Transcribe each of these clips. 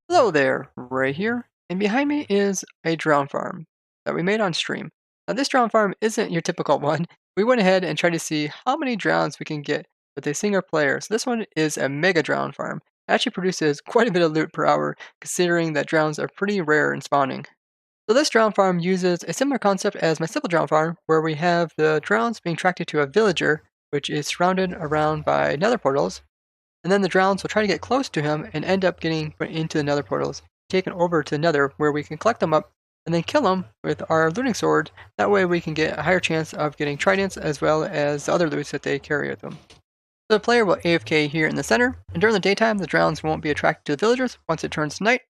Hello there, Ray here, and behind me is a drone farm that we made on stream. Now this drone farm isn't your typical one. We went ahead and tried to see how many drowns we can get with a single player. So this one is a mega drown farm. It actually produces quite a bit of loot per hour, considering that drowns are pretty rare in spawning. So this drown farm uses a similar concept as my simple drown farm, where we have the drowns being attracted to a villager, which is surrounded around by nether portals, and then the drowns will try to get close to him and end up getting put into the nether portals, taken over to nether where we can collect them up and then kill them with our looting sword. That way we can get a higher chance of getting tridents as well as the other loots that they carry with them. So the player will AFK here in the center, and during the daytime the drowns won't be attracted to the villagers. Once it turns to night,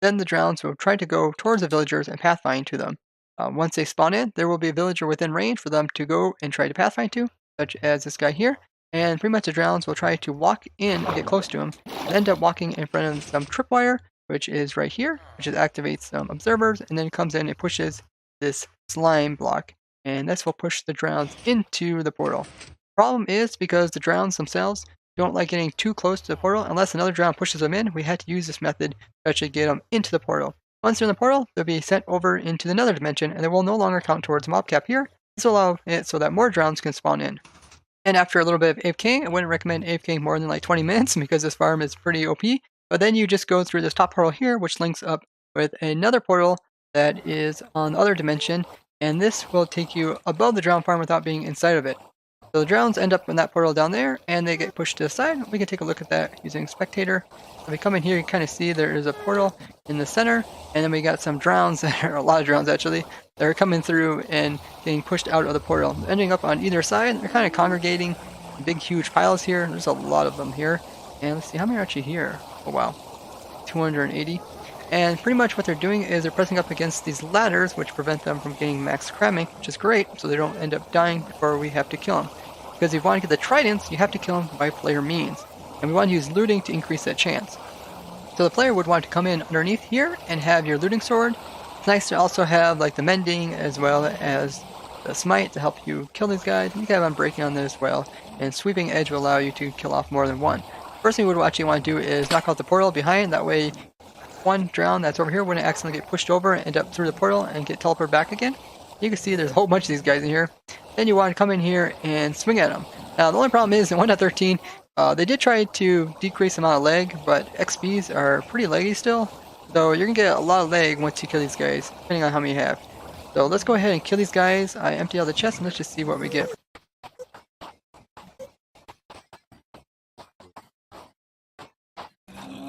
then the drowns will try to go towards the villagers and pathfind to them. Once they spawn in, there will be a villager within range for them to go and try to pathfind to, such as this guy here. And pretty much the drowns will try to walk in and get close to him, and end up walking in front of some tripwire, which is right here, which activates some observers, and then comes in and pushes this slime block, and this will push the drowns into the portal. Problem is, because the drowns themselves don't like getting too close to the portal, unless another drown pushes them in, we had to use this method to actually get them into the portal. Once they're in the portal, they'll be sent over into the nether dimension, and they will no longer count towards mob cap here. This will allow it so that more drowns can spawn in. And after a little bit of AFKing, I wouldn't recommend AFKing more than like 20 minutes because this farm is pretty OP. But then you just go through this top portal here, which links up with another portal that is on the other dimension, and this will take you above the drown farm without being inside of it. So the drowns end up in that portal down there, and they get pushed to the side. We can take a look at that using spectator. If we come in here, you kind of see there is a portal in the center, and then we got some drowns, or a lot of drowns actually, that are coming through and getting pushed out of the portal. Ending up on either side, they're kind of congregating in big huge piles here. There's a lot of them here. And let's see, how many are actually here? Oh wow, 280. And pretty much what they're doing is they're pressing up against these ladders, which prevent them from getting max cramming, which is great, so they don't end up dying before we have to kill them. Because if you want to get the tridents, you have to kill them by player means. And we want to use looting to increase that chance. So the player would want to come in underneath here and have your looting sword. It's nice to also have like the mending as well as the smite to help you kill these guys. You can have unbreaking on this as well. And sweeping edge will allow you to kill off more than one. First thing we would actually want to do is knock out the portal behind. That way one drown that's over here wouldn't accidentally get pushed over and end up through the portal and get teleported back again. You can see there's a whole bunch of these guys in here. Then you want to come in here and swing at them. Now the only problem is in 1.13, they did try to decrease the amount of lag, but XPs are pretty laggy still. So you're going to get a lot of lag once you kill these guys, depending on how many you have. So let's go ahead and kill these guys. I empty out the chest and let's just see what we get.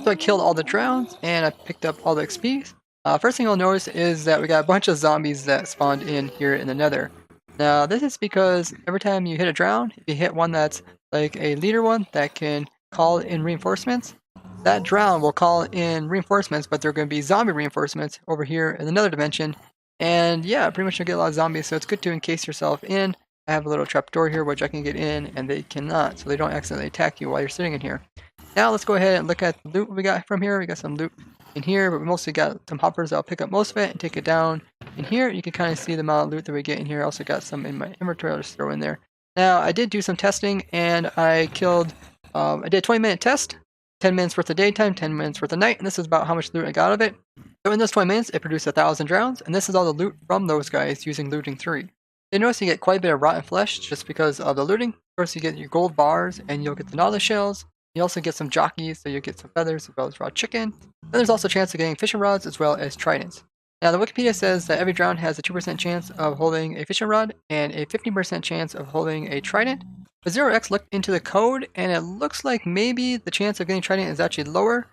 So I killed all the drowns and I picked up all the XPs. First thing you'll notice is that we got a bunch of zombies that spawned in here in the nether. Now this is because every time you hit a drown, if you hit one that's like a leader one that can call in reinforcements, that drown will call in reinforcements, but they're going to be zombie reinforcements over here in another dimension. And yeah, pretty much you'll get a lot of zombies, so it's good to encase yourself in. I have a little trapdoor here which I can get in and they cannot, so they don't accidentally attack you while you're sitting in here. Now let's go ahead and look at the loot we got from here. We got some loot in here, but we mostly got some hoppers. I'll pick up most of it and take it down in here. You can kind of see the amount of loot that we get in here. I also got some in my inventory. I'll just throw in there. Now I did do some testing and I killed, I did a 20-minute test, 10 minutes worth of daytime, 10 minutes worth of night, and this is about how much loot I got out of it. So in those 20 minutes, it produced 1,000 drowns, and this is all the loot from those guys using looting 3. You notice you get quite a bit of rotten flesh just because of the looting. Of course, you get your gold bars and you'll get the nautilus shells. You also get some jockeys, so you'll get some feathers as well as raw chicken. And there's also a chance of getting fishing rods as well as tridents. Now, the Wikipedia says that every drown has a 2% chance of holding a fishing rod and a 15% chance of holding a trident. But 0x looked into the code, and it looks like maybe the chance of getting trident is actually lower.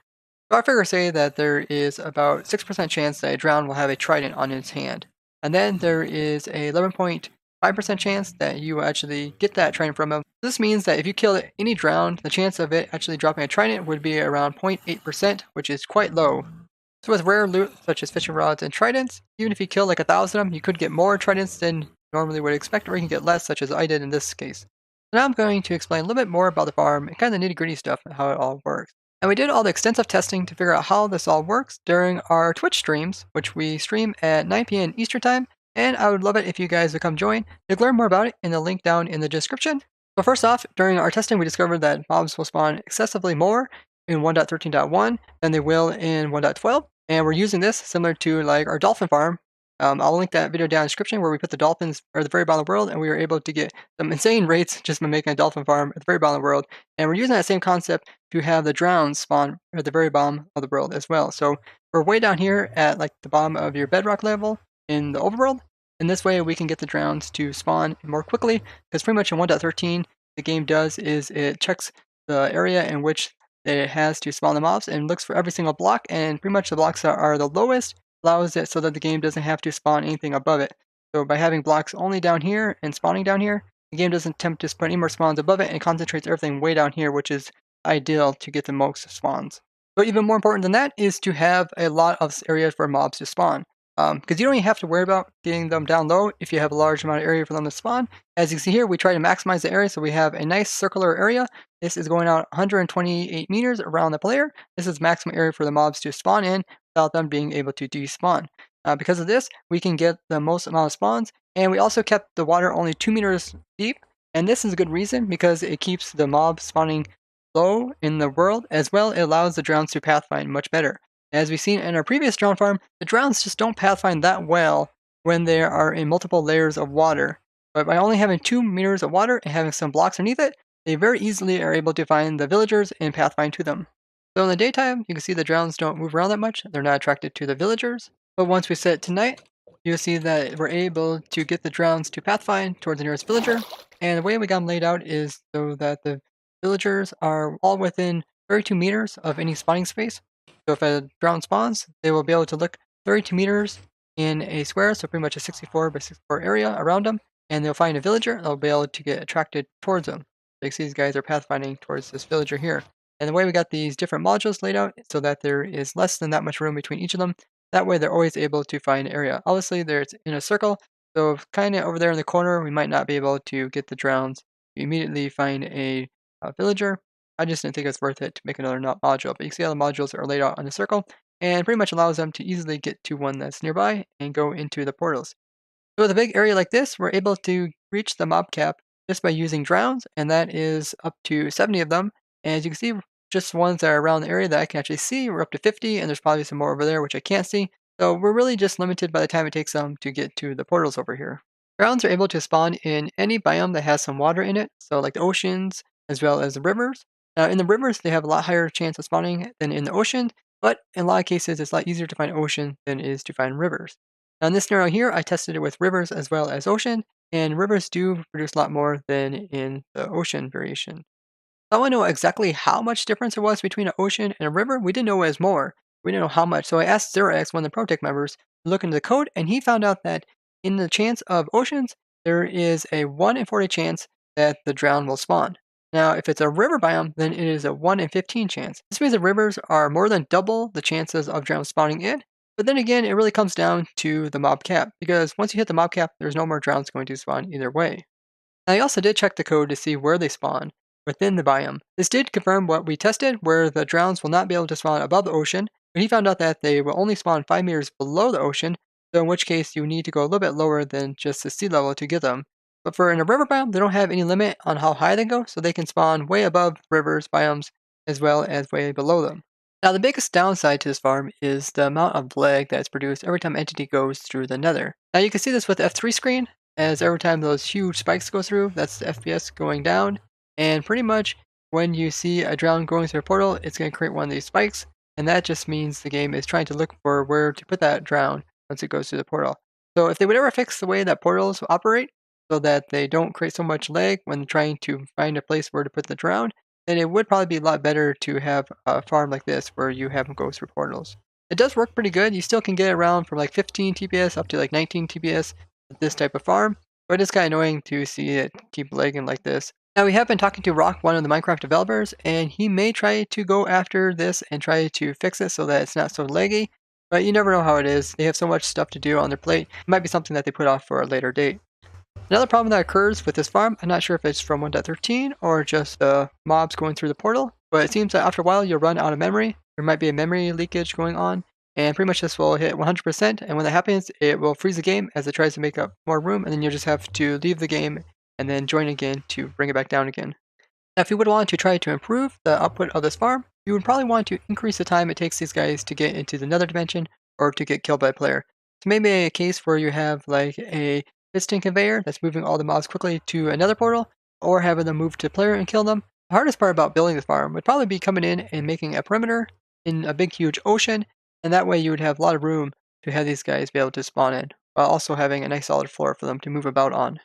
So I figure say that there is about 6% chance that a drown will have a trident on its hand. And then there is a 11.5% chance that you will actually get that trident from them. This means that if you kill any drown, the chance of it actually dropping a trident would be around 0.8%, which is quite low. So with rare loot such as fishing rods and tridents, even if you kill like 1,000 of them, you could get more tridents than normally would expect, or you can get less, such as I did in this case. So now I'm going to explain a little bit more about the farm and kind of the nitty-gritty stuff and how it all works. And we did all the extensive testing to figure out how this all works during our Twitch streams, which we stream at 9 p.m. Eastern Time, and I would love it if you guys would come join. You can learn more about it in the link down in the description. So first off, during our testing we discovered that mobs will spawn excessively more in 1.13.1 than they will in 1.12. And we're using this similar to like our dolphin farm. I'll link that video down in the description where we put the dolphins at the very bottom of the world, and we were able to get some insane rates just by making a dolphin farm at the very bottom of the world. And we're using that same concept to have the drowns spawn at the very bottom of the world as well. So we're way down here at like the bottom of your bedrock level in the overworld. And this way we can get the drowns to spawn more quickly, because pretty much in 1.13 the game does is it checks the area in which it has to spawn the mobs and looks for every single block, and pretty much the blocks that are the lowest allows it so that the game doesn't have to spawn anything above it. So by having blocks only down here and spawning down here, the game doesn't attempt to put any more spawns above it and concentrates everything way down here, which is ideal to get the most spawns. But even more important than that is to have a lot of areas for mobs to spawn. Because you don't even have to worry about getting them down low if you have a large amount of area for them to spawn. As you can see here, we try to maximize the area, so we have a nice circular area. This is going out 128 meters around the player. This is maximum area for the mobs to spawn in without them being able to despawn. Because of this, we can get the most amount of spawns, and we also kept the water only 2 meters deep. And this is a good reason because it keeps the mobs spawning low in the world, as well it allows the drowns to pathfind much better. As we've seen in our previous drown farm, the drowns just don't pathfind that well when they are in multiple layers of water. But by only having 2 meters of water and having some blocks underneath it, they very easily are able to find the villagers and pathfind to them. So in the daytime, you can see the drowns don't move around that much. They're not attracted to the villagers. But once we set it to night, you'll see that we're able to get the drowns to pathfind towards the nearest villager. And the way we got them laid out is so that the villagers are all within 32 meters of any spawning space. So if a drown spawns, they will be able to look 32 meters in a square, so pretty much a 64 by 64 area around them, and they'll find a villager, and they'll be able to get attracted towards them. So you can see these guys are pathfinding towards this villager here. And the way we got these different modules laid out so that there is less than that much room between each of them, that way they're always able to find an area. Obviously, there's in a circle, so kind of over there in the corner, we might not be able to get the drowns to immediately find a villager. I just didn't think it's worth it to make another module, but you can see how the modules are laid out on the circle, and pretty much allows them to easily get to one that's nearby and go into the portals. So with a big area like this, we're able to reach the mob cap just by using drowns, and that is up to 70 of them. And as you can see, just ones that are around the area that I can actually see, we're up to 50, and there's probably some more over there which I can't see. So we're really just limited by the time it takes them to get to the portals over here. Drowns are able to spawn in any biome that has some water in it, so like the oceans as well as the rivers. Now, in the rivers, they have a lot higher chance of spawning than in the ocean, but in a lot of cases, it's a lot easier to find ocean than it is to find rivers. Now, in this scenario here, I tested it with rivers as well as ocean, and rivers do produce a lot more than in the ocean variation. I want to know exactly how much difference there was between an ocean and a river. We didn't know it was more. We didn't know how much. So I asked ZeroX, one of the Protect members, to look into the code, and he found out that in the chance of oceans, there is a 1 in 40 chance that the drown will spawn. Now, if it's a river biome, then it is a 1 in 15 chance. This means the rivers are more than double the chances of drowns spawning in. But then again, it really comes down to the mob cap, because once you hit the mob cap, there's no more drowns going to spawn either way. Now, I also did check the code to see where they spawn within the biome. This did confirm what we tested, where the drowns will not be able to spawn above the ocean, but he found out that they will only spawn 5 meters below the ocean, so in which case you need to go a little bit lower than just the sea level to get them. But for in a river biome, they don't have any limit on how high they go, so they can spawn way above rivers biomes as well as way below them. Now, the biggest downside to this farm is the amount of lag that's produced every time entity goes through the nether. Now, you can see this with the F3 screen, as every time those huge spikes go through, that's the FPS going down. And pretty much when you see a drown going through a portal, it's going to create one of these spikes, and that just means the game is trying to look for where to put that drown once it goes through the portal. So if they would ever fix the way that portals operate, so that they don't create so much lag when trying to find a place where to put the drown, then it would probably be a lot better to have a farm like this where you have them go through portals. It does work pretty good. You still can get around from like 15 TPS up to like 19 TPS with this type of farm, but it's kind of annoying to see it keep lagging like this. Now, we have been talking to Rock, one of the Minecraft developers, and he may try to go after this and try to fix it so that it's not so laggy, but you never know how it is. They have so much stuff to do on their plate. It might be something that they put off for a later date. Another problem that occurs with this farm, I'm not sure if it's from 1.13 or just mobs going through the portal, but it seems that after a while you'll run out of memory. There might be a memory leakage going on, and pretty much this will hit 100%, and when that happens, it will freeze the game as it tries to make up more room, and then you'll just have to leave the game and then join again to bring it back down again. Now, if you would want to try to improve the output of this farm, you would probably want to increase the time it takes these guys to get into the nether dimension or to get killed by a player. So maybe a case where you have like a piston conveyor that's moving all the mobs quickly to another portal, or having them move to player and kill them. The hardest part about building the farm would probably be coming in and making a perimeter in a big huge ocean, and that way you would have a lot of room to have these guys be able to spawn in, while also having a nice solid floor for them to move about on.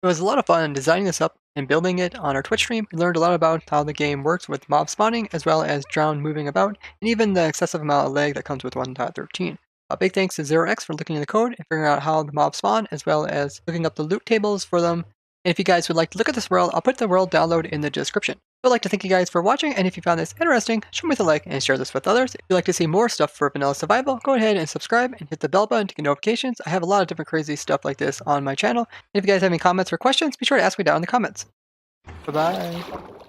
It was a lot of fun designing this up and building it on our Twitch stream. We learned a lot about how the game works with mob spawning, as well as drown moving about, and even the excessive amount of lag that comes with 1.13. A big thanks to ZeroX for looking in the code and figuring out how the mobs spawn, as well as looking up the loot tables for them. And if you guys would like to look at this world, I'll put the world download in the description. I'd like to thank you guys for watching, and if you found this interesting, show me a like and share this with others. If you'd like to see more stuff for Vanilla Survival, go ahead and subscribe and hit the bell button to get notifications. I have a lot of different crazy stuff like this on my channel. And if you guys have any comments or questions, be sure to ask me down in the comments. Bye-bye.